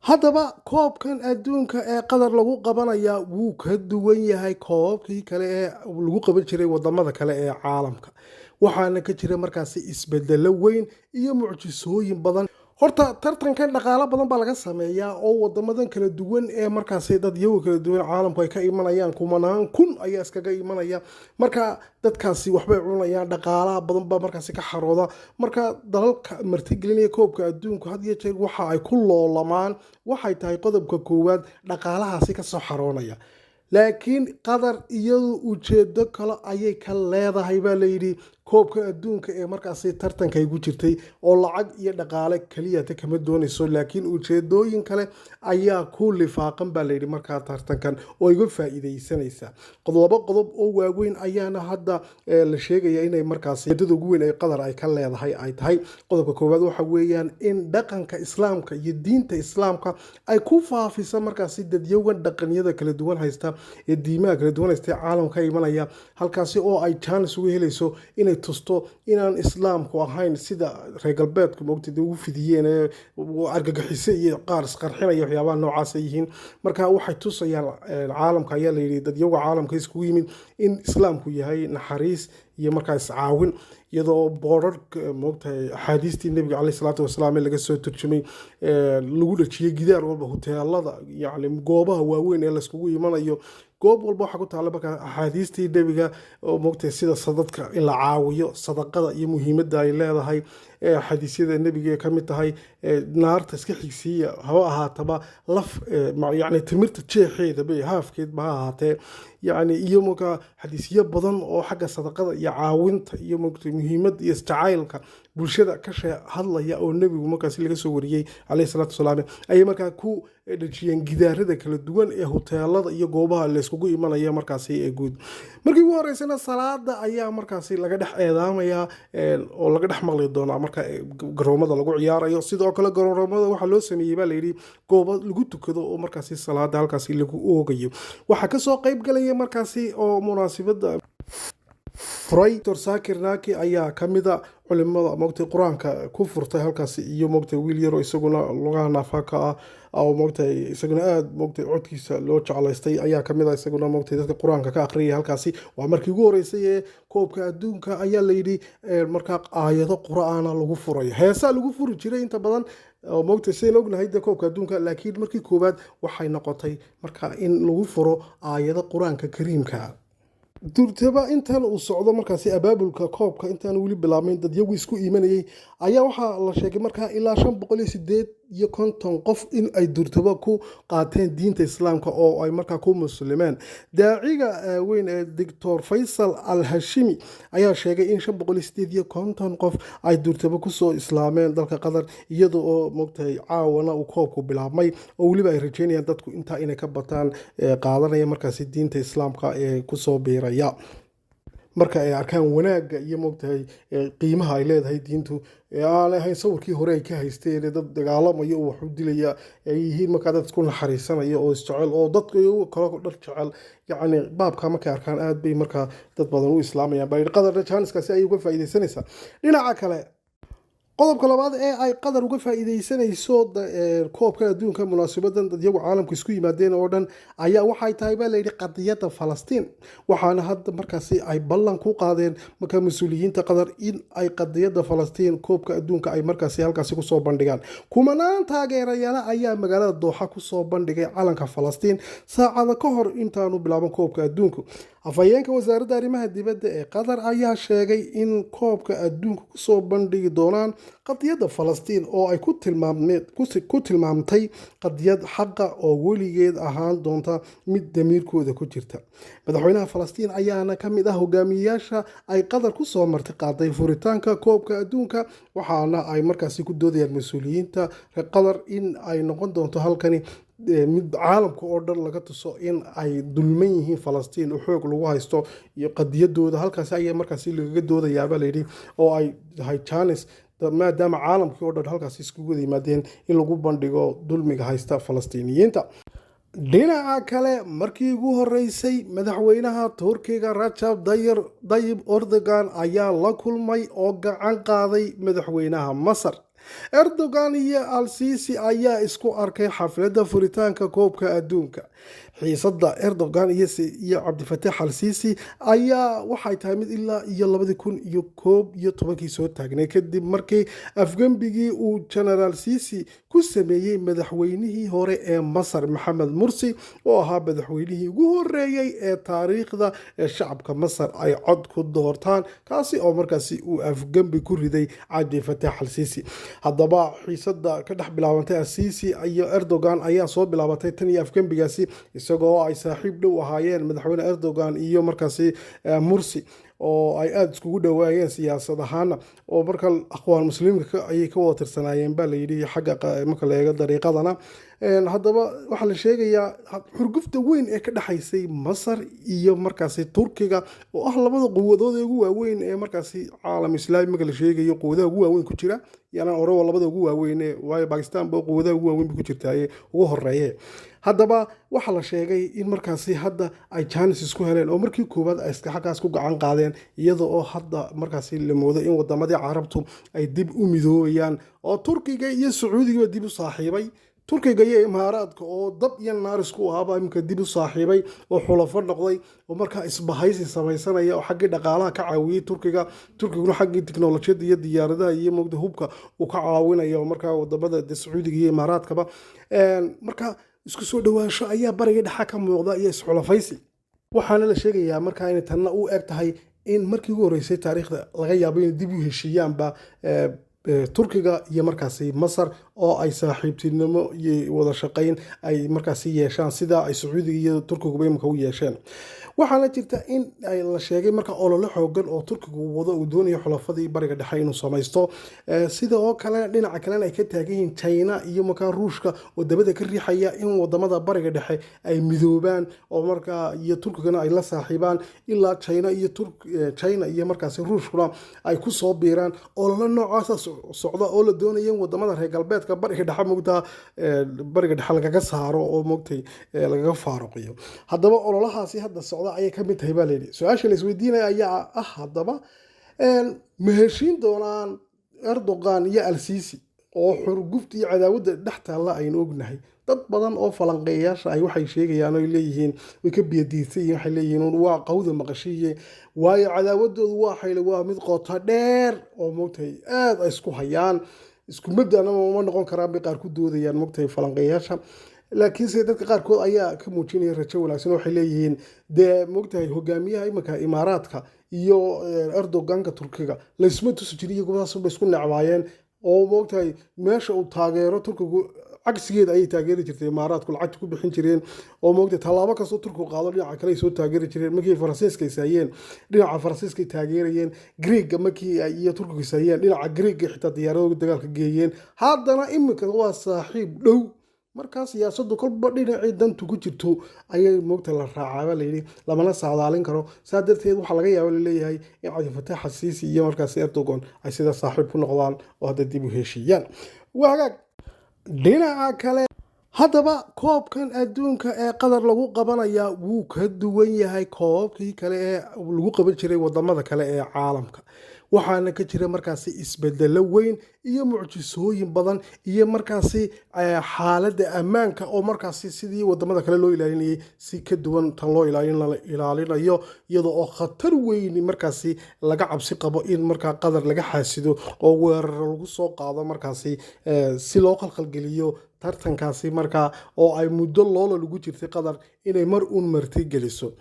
haddaba koobkan adduunka ee qatar lagu qabanaya wuu ka duwan yahay koobabkii kale ee lagu qaban jiray wadamada kale ee caalamka waxaana ka jira markaasi isbedelo weyn iyo mucjisooyin badan. horta tartankan dhaqaale badan baa laga sameeyaa oo wadamadan kala duwan ee markaasi dad iyagu kala duwan caalamku ay ka imanayaan kumanaan kun ayaa iskaga imanaya. marka dadkaasi waxbay cunayaan dhaqaalaha badan baa markaasi ka xarooda. marka dalalka martigelinaya koobka adduunku had iyo jeer waxa ay ku loolamaan waxay tahay qodobka koowaad dhaqaalahaasi ka soo xaroonaya. laakiin qatar iyadu ujeedo kale ayay ka leedahay baa layidhi koobka adduunka ee markaasi tartanka ay ku jirtay oo lacag iyo dhaqaale keliyata kama doonayso laakiin ujeedooyin kale ayaa ku lifaaqan baa layidhi markaa tartankan oo iga faa'iidaysanaysa. laba qodob oo waaweyn ayaana hadda la sheegaya inay markaasi ujeedada ugu weyn ee qatar ay ka leedahay ay tahay. qodobka koowaad waxa weeyaan in dhaqanka islaamka iyo diinta islaamka ay ku faafisa markaasi dadyawan dhaqanyada kala duwan haysta ee diimaha kala duwan haysta caalamka ka imanaya halkaasi oo ay chance uga helayso inay tusto inaan islaamku ahayn sida reer galbeedku moogtay ugu fidiyeen argagixisay iyo qaar isqarxinaya waxyaabaha noocaas ay yihiin. marka waxay tusayaan caalamka ayaa la yidhi dadyaga caalamka iskugu yimid in islaamku yahay naxariis iyo markaa iscaawin iyadoo boorarka moogtahay axaadiistii nebiga caleyhi salaatu wasalaam ee laga soo turjumay lagu dhajiyay gidaar walba hoteelada yacni goobaha waaweyn ee layskugu imanayo goob walba waxaa ku taalla markaa axaadiistii nebiga oo moogtahay sida sadadka in la caawiyo sadaqada iyo muhiimadda ay leedahay xadiisyada nebiga ka mid tahay naarta iska xigsiiya haba ahaataba laf yacni timirta jeexeedaba haafkeedba ha ahaatee yacni iyo markaa xadiisyo badan oo xagga sadaqada iyo caawinta iyo moogtahay muhiimadda iyo isjacaylka bulshada ka hadlaya oo nebigu markaasi laga soo wariyey caleyhi salaatu wasalaam ayay markaa ku dhajiyeen gidaarada kala duwan ee hoteelada iyo goobaha layskugu imanaya markaasi ee guud. markii ugu horeysana salaada ayaa markaasi laga dhex eedaamayaa oo laga dhex maqli doonaa marka garoomada lagu ciyaarayo. sidoo kale garoomada waxaa loo sameeyey baa layidhi goobo lagu tukado oo markaasi salaada halkaasi lagu oogayo. waxaa kasoo qayb galaya markaasi oo munaasibada furay Dr. Saakir Naaki ayaa ka mid a culimada moogtay qur-aanka ku furtay halkaasi iyo moogtay wiil yaro isaguna lugaha naafaka ah oo moogtay isaguna aad moogtay codkiisa loo jeclaystay ayaa ka mid ah isaguna moogtay dadka qur-aanka ka aqriyay halkaasi. waa markii ugu horeysay ee koobka adduunka ayaa layidhi markaa aayado qur-aana lagu furayo. heesaa lagu furi jiray inta badan oo moogtay sidaan ognahay dee koobka adduunka laakiin markii koowaad waxay noqotay markaa in lagu furo aayado qur-aanka kariimka. durtaba intan uu socdo markaasi abaabulka koobka intaan weli bilaabmayn dadyagu isku iimanayay ayaa waxaa la sheegay markaa ilaa 550 qof in ay durtaba ku qaateen diinta islaamka oo ay markaa ku muslimeen. daaciga weyn ee Dr. Faysal Al-Hashimi ayaa sheegay in 550 qof ay durtaba kusoo islaameen dalka qatar iyada oo moogtahay caawana uu koobku bilaabmay oo weliba ay rajeynayaan dadku intaa inay ka bataan qaadanaya markaasi diinta islaamka ee kusoo biiray marka ay arkaan wanaagga iyo moogtahay qiimaha ay leedahay diintu aan ahayn sawirkii hore ay ka haysteen dad dagaalamayo oo wax u dilaya ay yihiin markaa dad isku naxariisanaya oo isjecel oo dadka kale dhar jecel yacni baabka markay arkaan aad bay markaa dad badan u islaamayaan baa qadarna jaaniskaasi ayay uga faa'iidaysanaysaa. dhinaca kale qodobka labaad ee ay qatar uga faa'iidaysanayso koobka adduunka munaasabadan dadyagu caalamku isku yimaadeen oo dhan ayaa waxay tahay baa layidhi qadiyadda Falastiin. waxaana hadda markaasi ay ballan ku qaadeen markaa mas-uuliyiinta qatar in ay qadiyadda Falastiin koobka adduunka ay markaasi halkaasi kusoo bandhigaan. kumanaan taageerayaal ayaa magaalada Dooxa kusoo bandhigay calanka Falastiin saacada ka hor intaanu bilaaban koobka adduunku. afhayeenka wasaaradda arrimaha dibadda ee qatar ayaa sheegay in koobka adduunka kusoo bandhigi doonaan qadiyadda Falastiin oo ay ku tilmaamtay qadiyad xaqa oo weligeed ahaan doonta mid damiirkooda ku jirta. madaxweynaha Falastiin ayaana ka mid ah hogaamiyayaasha ay qatar kusoo marti qaaday furitaanka koobka adduunka waxaana ay markaasi ku doodayaan mas-uuliyiinta reer qatar in ay noqon doonto halkani mid caalamka oo dhan laga tuso in ay dulman yihiin Falastiin oo xoog lagu haysto iyo qadiyadooda halkaasi ayaa markaasi lagaga doodayaaba layidhi oo ay tahay jaanis maadaama caalamkii oo dhan halkaasi iskugu wada yimaadeen in lagu bandhigo dulmiga haysta Falastiiniyiinta. dhinaca kale markii ugu horeysay madaxweynaha Turkiga Rajab Tayyip Erdogan ayaa la kulmay oo gacan qaaday madaxweynaha Masar. Erdogan iyo Al-Sisi ayaa isku arkay xafladda furitaanka koobka adduunka. Xiisadda Erdogan iyo Cabdifataax Al-Sisi ayaa waxay tahay mid ilaa iyo 2011 soo taagnay kadib markii afgembigii uu General Sisi ku sameeyey madaxweynihii hore ee Masar Maxamed Mursi oo ahaa madaxweynihii ugu horeeyay ee taariikhda ee shacabka Masar ay cod ku doortaan kaasi oo markaasi uu afgembi ku riday Cabdifataax Al-Sisi. haddaba xiisadda ka dhex bilaabantay Al-Sisi iyo Erdogan ayaa soo bilaabatay tan iyo afgembigaasi isagoo ay saaxiib dhow ahaayeen madaxweyne Erdogan iyo markaasi Mursi oo ay aad iskugu dhawaayeen siyaasad ahaan oo marka aqwaan muslimiinka ayay ka wada tirsanaayeen baa la yidhi xagga marka la eego dariiqadana haddaba waxaa la sheegayaa xurgufta weyn ee ka dhexaysay Masar iyo markaasi Turkiga oo ah labada quwadood ee ugu waaweyn ee markaasi caalam islaamiga la sheegayo quwadaha ugu waaweyn ku jira yana hore labada ugu waaweyn waayo Pakistan baa quwadaha ugu waaweyn ku jirtay ugu horeeyay haddaba waxaa la sheegay in markaasi hadda ay Chance isku heleen oo markii koowaad ay iska xaqaas ku gacan qaadeen iyadoo oo hadda markaasi la moodo in wadamadii Carabtu ay dib u midoobayaan oo Turkiga iyo Sacuudiga dib u saaxiibay Turkiga iyo Imaaraadka oo dab iyo naar isku ahaaba imka dib u saaxiibay oo xulafo noqday oo markaa isbahaysi samaysanaya oo xagga dhaqaalaha ka caawiyay Turkiguna xagga tiknoolajiyada iyo diyaaradaha iyo moogda hubka uu ka caawinayo markaa wadamada Sacuudiga iyo Imaaraadkaba markaa isku soo dhawaansho ayaa bariga dhexe ka muuqda iyo isxulafaysi waxaana la sheegayaa markaa in tanna u eg tahay in markii ugu horeysay taariikhda laga yaabo in dib u heshiiyaanba Turkiga iyo markaasi Masar oo ay saaxiibtinimo iyo wada shaqayn ay markaasi yeeshaan sida ay Sacuudiga iyo Turkiga imka u yeesheen waxaana jirta in ay la sheegay marka olole xoogan oo Turkigu wado uu doonayo xulafadii bariga dhexe inuu samaysto sida oo kale dhinaca kale ay ka taagan yihiin China iyo marka Ruushka oo dabada ka riixaya in wadamada bariga dhexe ay midoobaan oo marka iyo Turkigana ay la saaxiibaan ilaa China iyo markaasi Ruushkuna ay ku soo biiraan olole noocaas socda oo la doonayo in wadamada reer galbeedka bariga dhexe moogta bariga dhexe lagaga saaro oo moogtay lagaga faaruqiyo haddaba ololahaasi hadda socda ayay ka mid tahay baa leeyahay su'aasha la isweydiinaya ayaa haddaba ma heshiin doonaan Erdogan iyo Al-Sisi oo xurgufta iyo cadaawadda dhex taalla aynu ognahay dad badan oo falanqeeyaasha ay waxay sheegayaan oo leeyihiin way ka biyadiisay waxay leeyihiin waa qawda maqashiye waayo cadaawadoodu waa mid qoto dheer oo moogtay aad isku hayaan isku madana ma noqon karaan bay qaar ku doodayaan moogtay falanqeeyaasha laakiin se dadka qaarkood ayaa ka muujinaya rajo wanaagsan waxay leeyihiin dee moogtahay hogaamiyaha iminka Imaaraadka iyo Erdoganka Turkiga laysma tusi jiray iyagoodaas bay isku necbaayeen oo moogtahay meesha uu taageero Turkigu cagsigeeda ayay taageeri jirtay Imaaraadku lacagta ku bixin jireen oo moogtay tallaabo kasta Turkigu qaado dhinaca kale soo taageeri jireen markii Faransiiska isaayeen dhinaca Faransiiska taageerayeen Greek markii iyo Turkigu isaayeen dhinaca Greek xitaa diyaarado dagaalka geeyeen haddana iminka waa saaxiib dhow markaas siyaasaddu kolba dhinacii dantu ku jirto ayay moogta la raacaa la yiri lamana saadaalin karo saa darteed waxa laga yaabaa leeyahay in Cabdifataax Al-Sisi iyo markaas Erdogan ay sida saaxiib ku noqdaan oo hadda dib u heshiiyaan waagaag dhinaca kale haddaba koobkan adduunka ee Qatar lagu qabanaya wuu ka duwan yahay koobkii kale ee lagu qaban jiray wadamada kale ee caalamka waxaana ka jira markaasi isbedelo weyn iyo mucjisooyin badan iyo markaasi xaaladda ammaanka oo markaasi sidii wadamada kale loo ilaalinayay si ka duwan tan loo ilaalinayo iyadoo oo khatar weyn markaasi laga cabsi qabo in markaa Qatar laga xaasido oo weerar lagu soo qaado markaasi si loo qalqalgeliyo tartankaasi markaa oo ay muddo loola lagu jirtay Qatar inay mar uun marti geliso